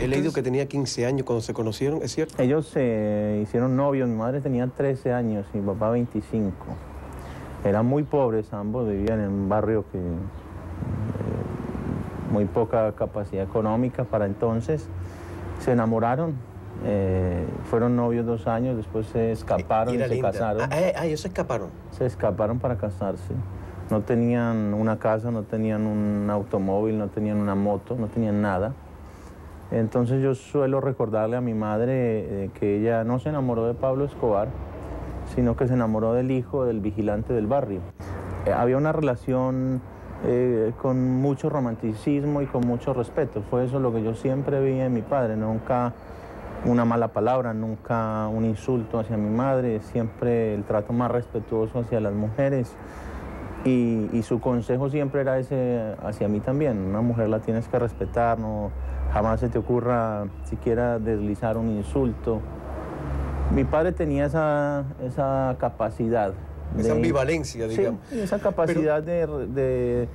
He leído que tenía 15 años cuando se conocieron, ¿es cierto? Ellos se hicieron novios, mi madre tenía 13 años y mi papá 25. Eran muy pobres ambos, vivían en un barrio que muy poca capacidad económica para entonces. Se enamoraron, fueron novios 2 años, después se escaparon y se casaron. Ellos se escaparon. Se escaparon para casarse. No tenían una casa, no tenían un automóvil, no tenían una moto, no tenían nada. Entonces yo suelo recordarle a mi madre que ella no se enamoró de Pablo Escobar, sino que se enamoró del hijo del vigilante del barrio. Había una relación con mucho romanticismo y con mucho respeto. Fue eso lo que yo siempre vi en mi padre, nunca una mala palabra, nunca un insulto hacia mi madre, siempre el trato más respetuoso hacia las mujeres. Y su consejo siempre era ese hacia mí también. Una mujer la tienes que respetar, no, jamás se te ocurra siquiera deslizar un insulto. Mi padre tenía esa capacidad. Esa ambivalencia, digamos. Sí, esa capacidad de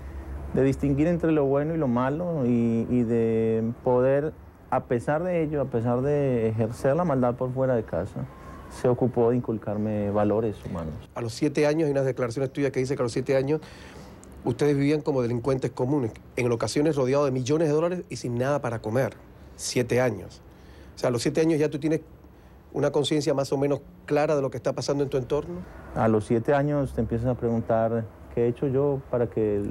distinguir entre lo bueno y lo malo y de poder, a pesar de ello, a pesar de ejercer la maldad por fuera de casa, se ocupó de inculcarme valores humanos. A los 7 años hay unas declaraciones tuyas que dice que a los 7 años ustedes vivían como delincuentes comunes, en ocasiones rodeados de millones de dólares y sin nada para comer. 7 años. O sea, a los 7 años ya tú tienes una conciencia más o menos clara de lo que está pasando en tu entorno. A los 7 años te empiezas a preguntar qué he hecho yo para que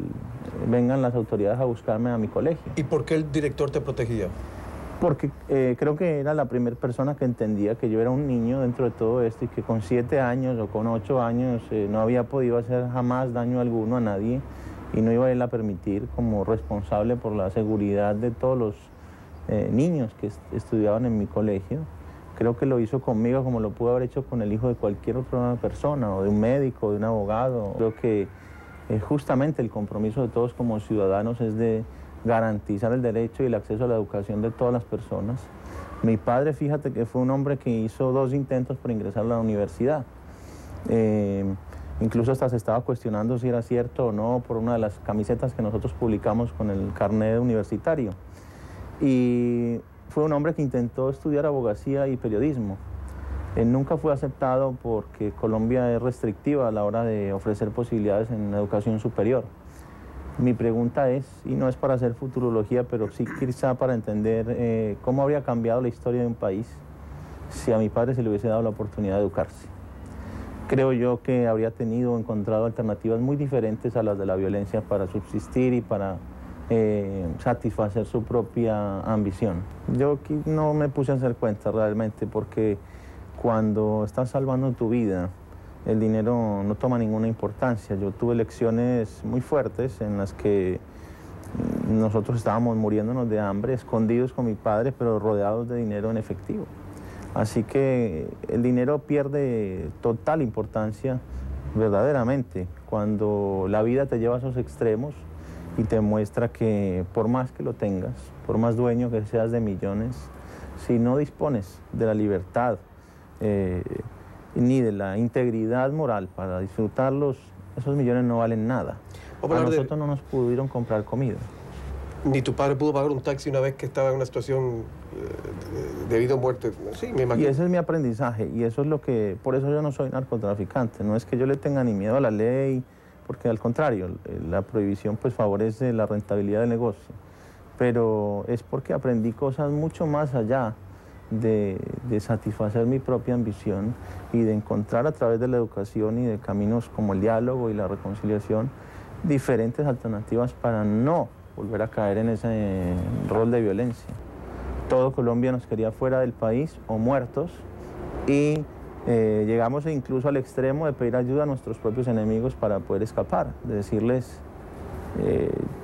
vengan las autoridades a buscarme a mi colegio. ¿Y por qué el director te protegía? Porque creo que era la primera persona que entendía que yo era un niño dentro de todo esto y que con 7 años o con 8 años no había podido hacer jamás daño alguno a nadie y no iba a él a permitir como responsable por la seguridad de todos los niños que estudiaban en mi colegio. Creo que lo hizo conmigo como lo pudo haber hecho con el hijo de cualquier otra persona, o de un médico, de un abogado. Creo que justamente el compromiso de todos como ciudadanos es de garantizar el derecho y el acceso a la educación de todas las personas. Mi padre, fíjate que fue un hombre que hizo 2 intentos por ingresar a la universidad. Incluso hasta se estaba cuestionando si era cierto o no por una de las camisetas que nosotros publicamos con el carnet universitario. Y fue un hombre que intentó estudiar abogacía y periodismo. Nunca fue aceptado porque Colombia es restrictiva a la hora de ofrecer posibilidades en educación superior. Mi pregunta es, y no es para hacer futurología, pero sí quizá para entender cómo habría cambiado la historia de un país si a mi padre se le hubiese dado la oportunidad de educarse. Creo yo que habría encontrado alternativas muy diferentes a las de la violencia para subsistir y para satisfacer su propia ambición. Yo aquí no me puse a hacer cuentas realmente porque cuando estás salvando tu vida, el dinero no toma ninguna importancia. Yo tuve lecciones muy fuertes en las que nosotros estábamos muriéndonos de hambre, escondidos con mi padre, pero rodeados de dinero en efectivo. Así que el dinero pierde total importancia verdaderamente cuando la vida te lleva a esos extremos y te muestra que por más que lo tengas, por más dueño que seas de millones, si no dispones de la libertad ni de la integridad moral para disfrutarlos, esos millones no valen nada. A nosotros no nos pudieron comprar comida. Ni tu padre pudo pagar un taxi una vez que estaba en una situación de vida o muerte. Sí, me imagino. Y ese es mi aprendizaje, y eso es lo que... Por eso yo no soy narcotraficante, no es que yo le tenga ni miedo a la ley, porque al contrario, la prohibición pues favorece la rentabilidad del negocio. Pero es porque aprendí cosas mucho más allá de satisfacer mi propia ambición y de encontrar a través de la educación y de caminos como el diálogo y la reconciliación diferentes alternativas para no volver a caer en ese rol de violencia. Todo Colombia nos quería fuera del país o muertos y llegamos incluso al extremo de pedir ayuda a nuestros propios enemigos para poder escapar, de decirles,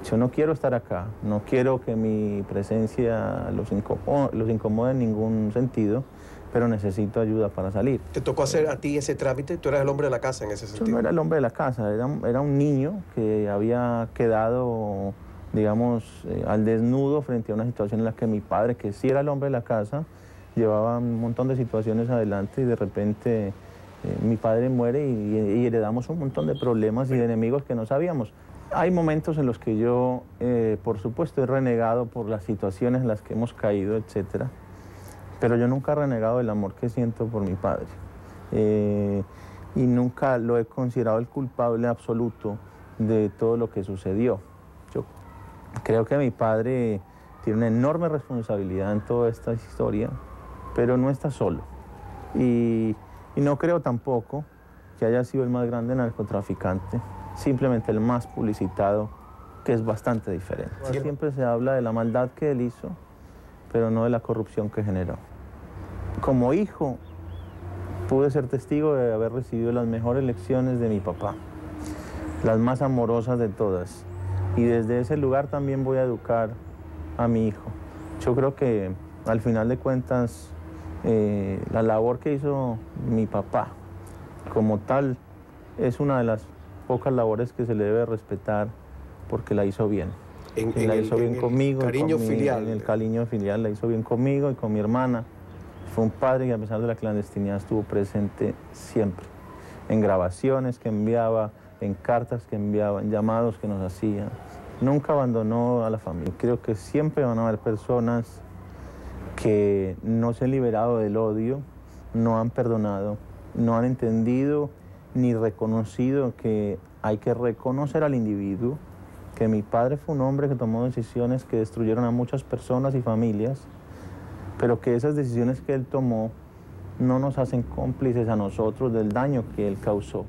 yo no quiero estar acá, no quiero que mi presencia los incomode en ningún sentido, pero necesito ayuda para salir. ¿Te tocó hacer a ti ese trámite? ¿Tú eras el hombre de la casa en ese sentido? Yo no era el hombre de la casa, era un niño que había quedado, digamos, al desnudo frente a una situación en la que mi padre, que sí era el hombre de la casa, llevaba un montón de situaciones adelante y de repente mi padre muere y heredamos un montón de problemas y de enemigos que no sabíamos. Hay momentos en los que yo, por supuesto, he renegado por las situaciones en las que hemos caído, etcétera, pero yo nunca he renegado del amor que siento por mi padre. Y nunca lo he considerado el culpable absoluto de todo lo que sucedió. Yo creo que mi padre tiene una enorme responsabilidad en toda esta historia, pero no está solo. Y no creo tampoco que haya sido el más grande narcotraficante, simplemente el más publicitado, que es bastante diferente. Siempre se habla de la maldad que él hizo, pero no de la corrupción que generó. Como hijo, pude ser testigo de haber recibido las mejores lecciones de mi papá, las más amorosas de todas. Y desde ese lugar también voy a educar a mi hijo. Yo creo que, al final de cuentas, la labor que hizo mi papá, como tal, es una de las pocas labores que se le debe respetar porque la hizo bien. La hizo bien conmigo. Cariño filial. En el cariño filial la hizo bien conmigo y con mi hermana. Fue un padre que, a pesar de la clandestinidad, estuvo presente siempre. En grabaciones que enviaba, en cartas que enviaba, en llamados que nos hacía. Nunca abandonó a la familia. Creo que siempre van a haber personas que no se han liberado del odio, no han perdonado, no han entendido ni reconocido que hay que reconocer al individuo, que mi padre fue un hombre que tomó decisiones que destruyeron a muchas personas y familias, pero que esas decisiones que él tomó no nos hacen cómplices a nosotros del daño que él causó.